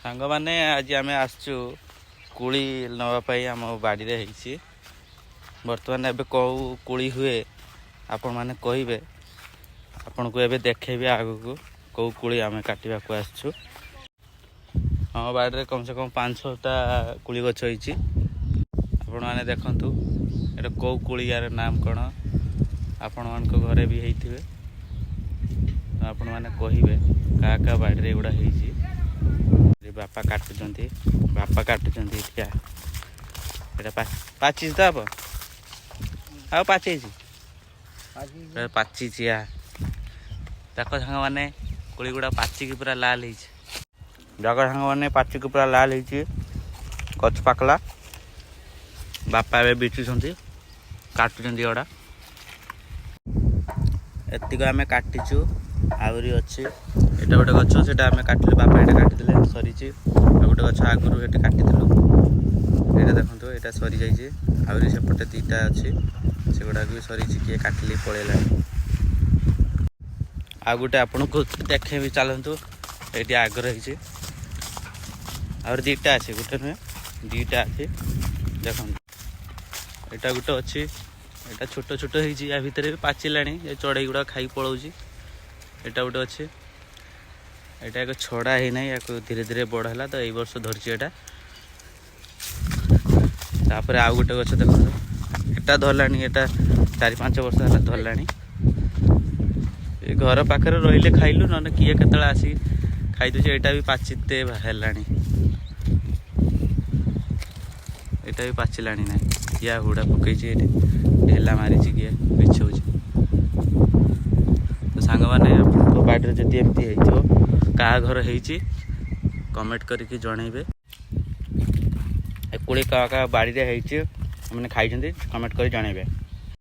सांग मैंने आज आम आसचु कुली नापी आम बाड़ी में बर्तमान एबे कौ कुली हुए आपण मैंने कहे आपन को एबे देखेबी आगु को कौ कुली आम काटा को आसचु। आम बाड़ी में कम से कम 5-6टा कुली गछ होती आपण मैंने देखंतु एटा कौ कुली यार नाम कौन आपण मान घरे भी होते आपण मैंने कहे क्या क्या बाड़ी में एगुड़ा बापा काटुंट पाची तो आप पाची पाची ताक सांग मैंने कोड़ी गुड़ा पाची की पूरा लाल हो सांग मैंने पाची की पूरा लाल हो गच पाकला बापा ए बिचुंट काटुंट एड़ा एतिक आम काटिचु आहरी अच्छे एटा गोटे गछ से काटिले बापा ये काटिले सरी गोटे गछ आगुरी ये काटिलु ये देखो ये सरी जाइए आहरी सेपटे 2टा अच्छे से गुड़ा भी सरी किए काटिले पलैला आ गोटे आपन को देखे भी चलतु ये आग रही आहरी 2टा अच्छे गोटे नुहे 2टा अच्छे देखो यहाँ गोटे अच्छी यहाँ छोट छोट या भितर भी पाचिला चढ़ई गुड़ा खाई पलाऊँ एटा गोटे अच्छे यहाँ एक छड़ा ही ना या धीरे धीरे बड़ है तो यही वर्ष धरची तापर आउ गोटे गछ देख एटा धरलानी एटा 4-5 वर्ष है धरलानी घर पाखे रही खाइलु ना किए केतला आसी खाई दूचे यहाँ भी पाचिते है यहाँ भी पाचिला ना या हुड़ा पकई ढेला मारी किए बिछौ तो सांग मैंने आप बाड़ी जदि एमती हो क्या घर होती कमेंट करके जनइबे कुड़ी क्या बाड़ी में मैंने खाई कमेंट कर जनइबे।